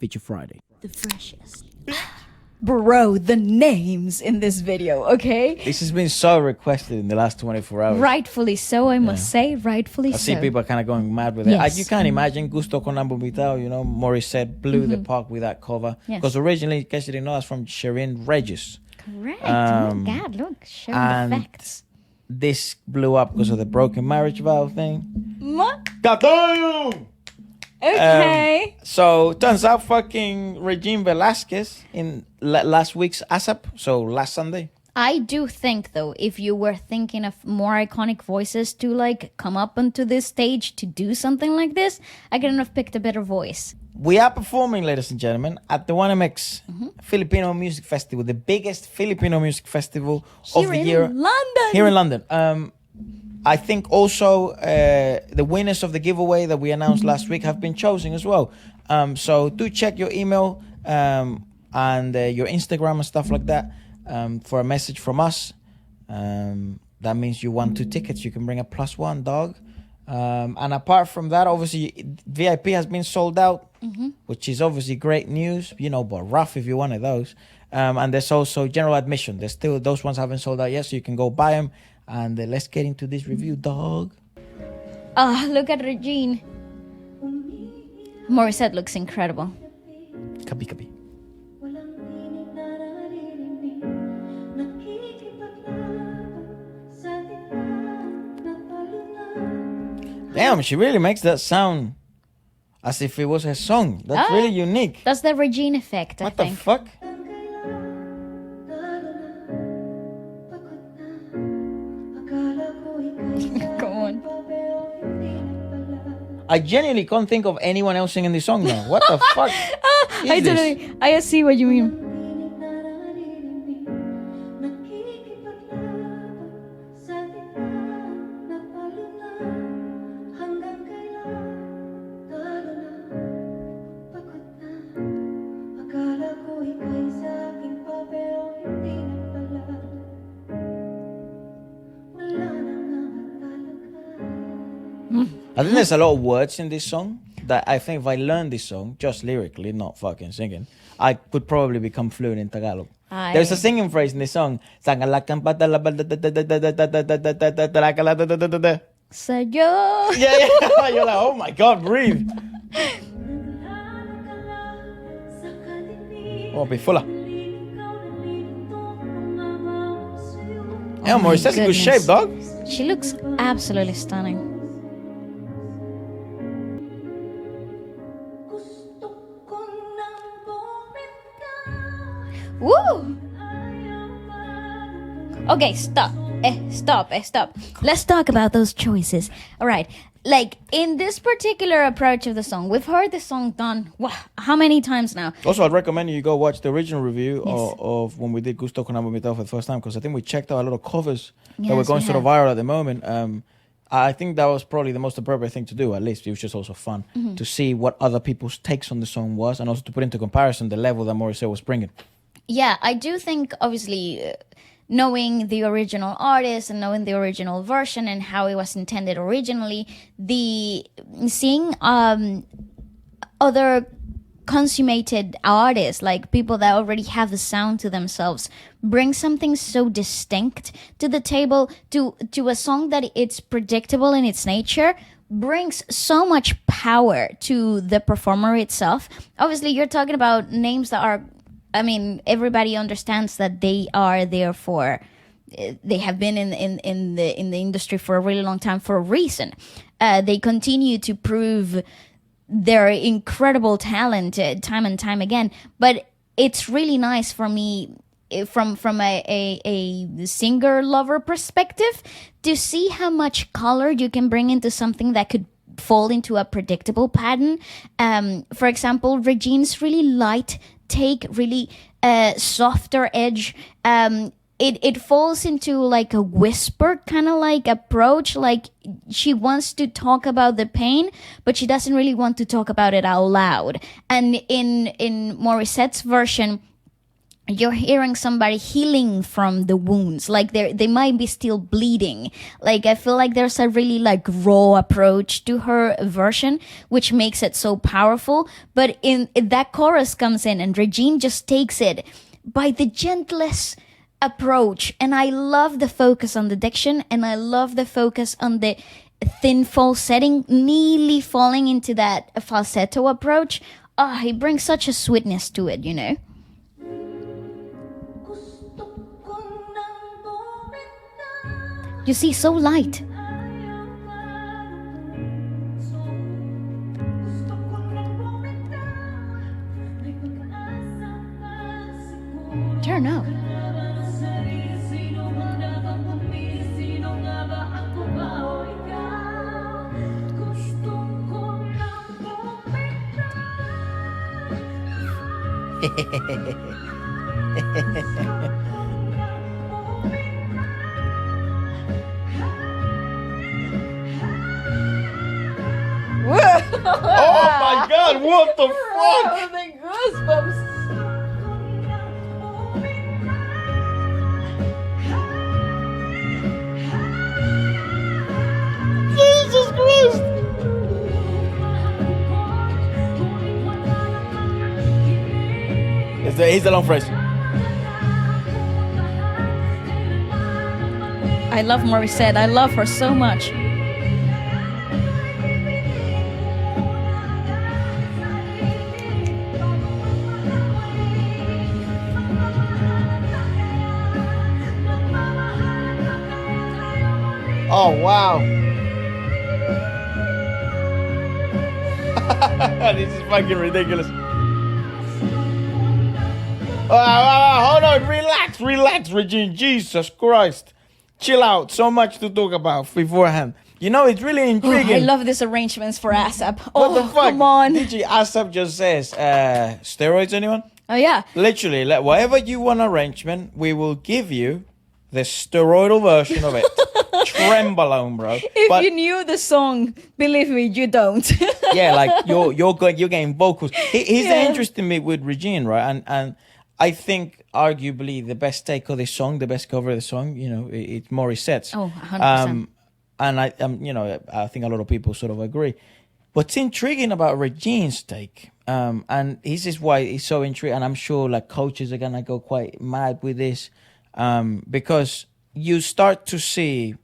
Feature Friday. The freshest. Bro, the names in this video, okay? This has been so requested in the last 24 hours. Rightfully so, I must say. Rightfully I so. see people kind of going mad with it. Yes. You can't imagine Gusto con la bumitaw, you know, Morissette blew the park with that cover. Because originally, in case you didn't know, that's from Shirin Regis. Correct. Oh my God, look, showing the facts. This blew up because of the broken marriage vow thing. What? Goddamn! Okay. So turns out fucking Regine Velasquez in last week's ASAP, so last Sunday. I do think, though, if you were thinking of more iconic voices to, like, come up onto this stage to do something like this, I couldn't have picked a better voice. We are performing, ladies and gentlemen, at the 1MX Filipino Music Festival, the biggest Filipino music festival of the year. Here in London. I think also the winners of the giveaway that we announced last week have been chosen as well. So do check your email and your Instagram and stuff like that for a message from us. That means you won 2 tickets. You can bring a +1, dog. And apart from that, obviously, VIP has been sold out, which is obviously great news, you know, but rough if you wanted those. And there's also general admission. There's still, those ones haven't sold out yet, so you can go buy them. And let's get into this review, dog. Look at Regine. Morissette looks incredible. Kabi. Damn, she really makes that sound as if it was her song. That's really unique. That's the Regine effect, I think. What the fuck? Go on. I genuinely can't think of anyone else singing this song now. What the fuck? I see what you mean. I think there's a lot of words in this song that I think if I learned this song, just lyrically, not fucking singing, I could probably become fluent in Tagalog. There's a singing phrase in this song. Sayo. Yeah. You're like, oh my God, breathe. Oh, be fuller. Yeah, Morissette's in good shape, dog. She looks absolutely stunning. Woo! Okay, stop. Stop. Let's talk about those choices. All right. Like, in this particular approach of the song, we've heard the song done, how many times now? Also, I'd recommend you go watch the original review of when we did Gusto con la bumitaw for the first time, because I think we checked out a lot of covers that were going sort of viral at the moment. I think that was probably the most appropriate thing to do, at least. It was just also fun to see what other people's takes on the song was, and also to put into comparison the level that Morissette was bringing. Yeah, I do think, obviously, knowing the original artist and knowing the original version and how it was intended originally, seeing other consummated artists, like people that already have the sound to themselves, bring something so distinct to the table, to a song that it's predictable in its nature, brings so much power to the performer itself. Obviously, you're talking about names that are, I mean, everybody understands that they are there for, they have been in the industry for a really long time for a reason. They continue to prove their incredible talent time and time again. But it's really nice for me, from a singer lover perspective, to see how much color you can bring into something that could fall into a predictable pattern. For example, Regine's really light take, really softer edge, it falls into like a whisper kind of like approach, like she wants to talk about the pain but she doesn't really want to talk about it out loud. And in Morissette's version, you're hearing somebody healing from the wounds, like they might be still bleeding. Like I feel like there's a really like raw approach to her version, which makes it so powerful. But in that chorus comes in and Regine just takes it by the gentlest approach, and I love the focus on the diction, and I love the focus on the thin falsetting, nearly falling into that falsetto approach. He brings such a sweetness to it, you know. You see, so light. Turn up. Oh my God! What the fuck? The goosebumps. Jesus Christ! Here's the long phrase. I love Morissette. I love her so much. Oh wow! This is fucking ridiculous. Hold on, relax, Regine. Jesus Christ, chill out. So much to talk about beforehand. You know, it's really intriguing. I love these arrangements for ASAP. What the fuck? Come on. DJ ASAP just says, steroids, anyone? Oh yeah. Literally, like, whatever you want arrangement, we will give you the steroidal version of it. Trembolone, bro. If you knew the song, believe me, you don't. Yeah, like you're getting vocals. Here's the interesting bit with Regine, right? And I think arguably the best take of this song, the best cover of the song, you know, it's Morissette's. Oh, 100%. And I you know, I think a lot of people sort of agree. What's intriguing about Regine's take, and this is why it's so intriguing, and I'm sure like coaches are gonna go quite mad with this, because you start to see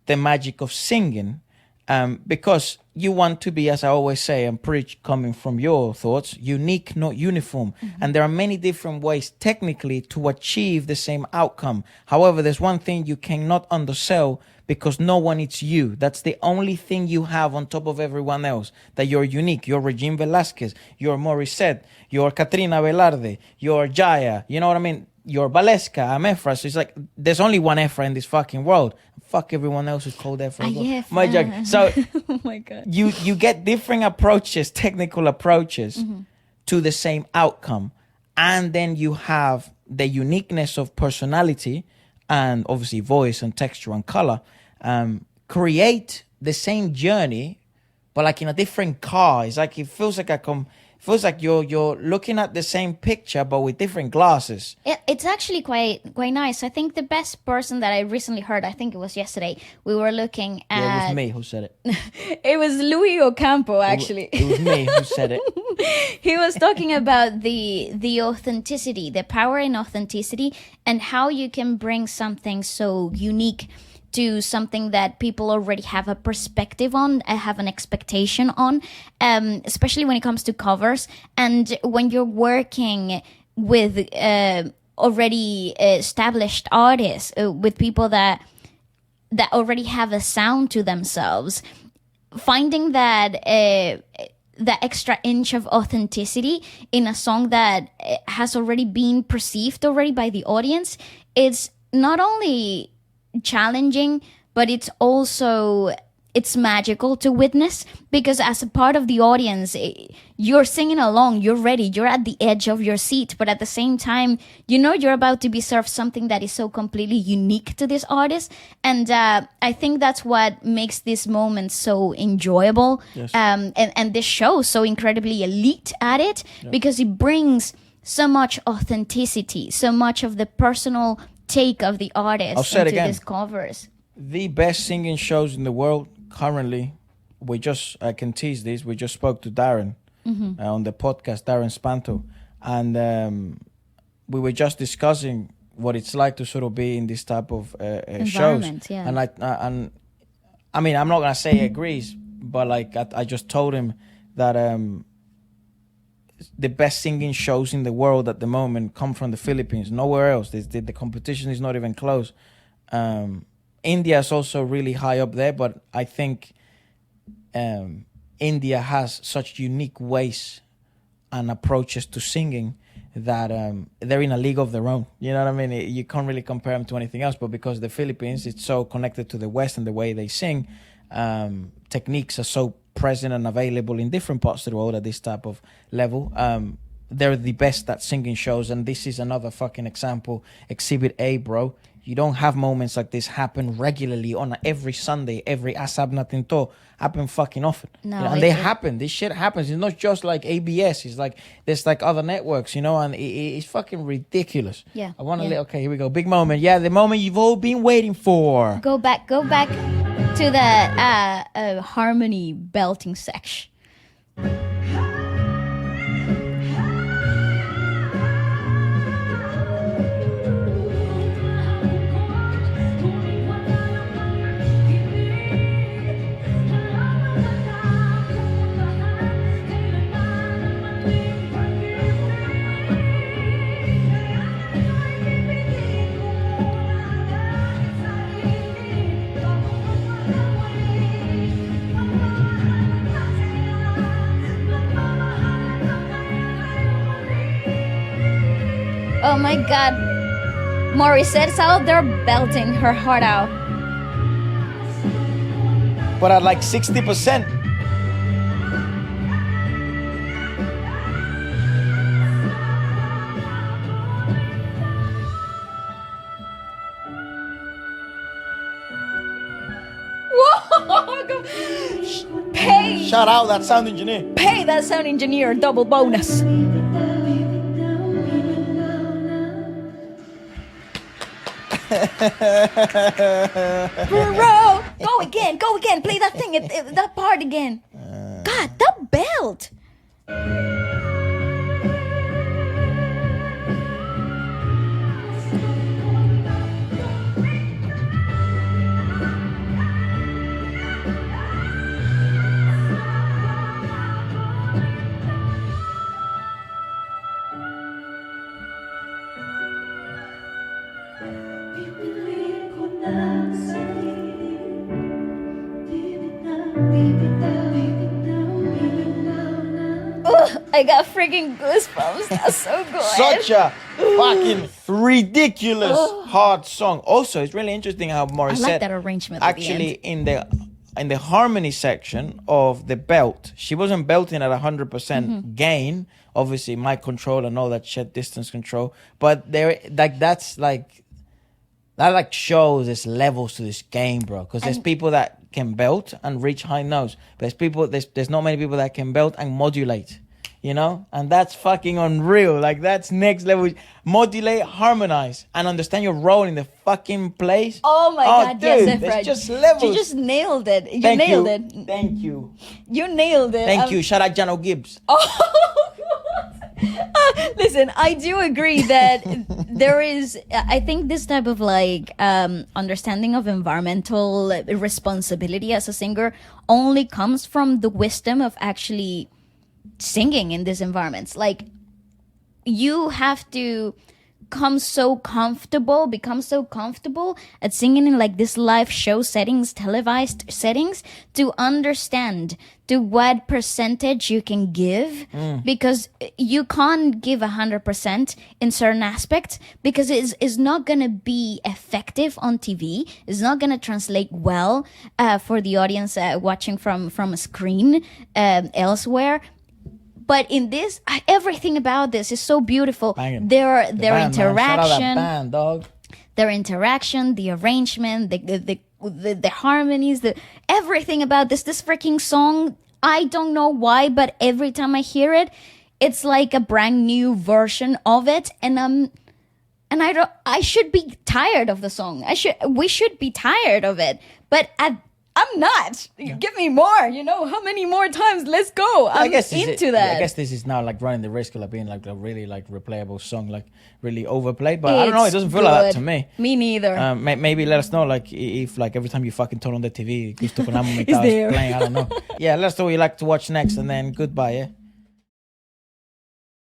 the magic of singing, because you want to be, as I always say and preach, coming from your thoughts, unique, not uniform. Mm-hmm. And there are many different ways technically to achieve the same outcome. However, there's one thing you cannot undersell, because no one is you. That's the only thing you have on top of everyone else, that you're unique. You're Regine Velasquez, you're Morissette, you're Katrina Velarde, you're Jaya, you know what I mean? You're Waleska, I'm Efra. So it's like, there's only one Efra in this fucking world. Fuck everyone else who's called Efra. Yeah, my joke. So oh my God. You get different approaches, technical approaches, mm-hmm. to the same outcome. And then you have the uniqueness of personality and obviously voice and texture and color, create the same journey, but like in a different car. It's like, it feels like you're looking at the same picture but with different glasses. It's actually quite nice. I think the best person that I recently heard, I think it was yesterday, we were looking at... Yeah, it was me who said it. It was Louis Ocampo, actually. It was me who said it. He was talking about the authenticity, the power in authenticity, and how you can bring something so unique to something that people already have a perspective on, have an expectation on, especially when it comes to covers. And when you're working with already established artists, with people that already have a sound to themselves, finding that the extra inch of authenticity in a song that has already been perceived already by the audience, it's not only challenging, but it's magical to witness, because as a part of the audience, you're singing along, you're ready, you're at the edge of your seat, but at the same time, you know you're about to be served something that is so completely unique to this artist. And I think that's what makes this moment so enjoyable. Yes. And this show so incredibly elite at it, because it brings so much authenticity, so much of the personal take of the artist into these covers. The best singing shows in the world currently, I can tease this, we just spoke to Darren on the podcast, Darren Spanto, and we were just discussing what it's like to sort of be in this type of shows. Yeah. And I mean, I'm not going to say he agrees, but like I just told him that the best singing shows in the world at the moment come from the Philippines, nowhere else. The competition is not even close. India is also really high up there, but I think India has such unique ways and approaches to singing that they're in a league of their own. You know what I mean? You can't really compare them to anything else, but because the Philippines, it's so connected to the West and the way they sing, techniques are so present and available in different parts of the world at this type of level. They're the best at singing shows, and this is another fucking example. Exhibit A, bro. You don't have moments like this happen regularly on every Sunday, every Asab Natin To happen fucking often. No, you know, and they happen. This shit happens. It's not just like ABS. It's like there's like other networks, you know, and it's fucking ridiculous. Yeah. I want to okay, here we go. Big moment. Yeah, the moment you've all been waiting for. Go back to the harmony belting section. Oh my God, Morissette's out there belting her heart out. But at like 60%. Whoa! Pay! Shout out that sound engineer. Pay that sound engineer double bonus. Bro, go again, play that thing, that part again. God, that belt. I got freaking goosebumps. That's so good. Such a fucking ridiculous hard song. Also, it's really interesting how Morissette, I like that arrangement. Actually, in the harmony section of the belt, she wasn't belting at 100% gain. Obviously, mic control and all that shit, distance control. But there, like that shows there's levels to this game, bro. Because there's people that can belt and reach high notes. But there's not many people that can belt and modulate. You know, and that's fucking unreal. Like, that's next level. Modulate, harmonize, and understand your role in the fucking place. Oh my God, dude, yes, Efra. It's just levels. You just nailed it. Thank you. You nailed it. Thank you. Shout out Jano Gibbs. Listen, I do agree that there is, I think this type of like understanding of environmental responsibility as a singer only comes from the wisdom of actually singing in these environments. Like, you have to become so comfortable at singing in like this live show settings, televised settings, to understand to what percentage you can give, because you can't give 100% in certain aspects, because it's not gonna be effective on TV. It's not gonna translate well for the audience watching from a screen elsewhere. But in this, everything about this is so beautiful. Their interaction, their interaction, the arrangement, the harmonies, everything about this freaking song. I don't know why, but every time I hear it, it's like a brand new version of it, and I should be tired of the song. We should be tired of it, but I'm not. Give me more. How many more times? Let's go. I'm into that. I guess this is now like running the risk of like being like a really like replayable song, like really overplayed. But I don't know. It doesn't feel like that to me. Me neither. Maybe let us know like if like every time you fucking turn on the TV, Gusto Con Amo Bumitaw is playing. I don't know. Yeah, let us know what you like to watch next, and then goodbye. Yeah.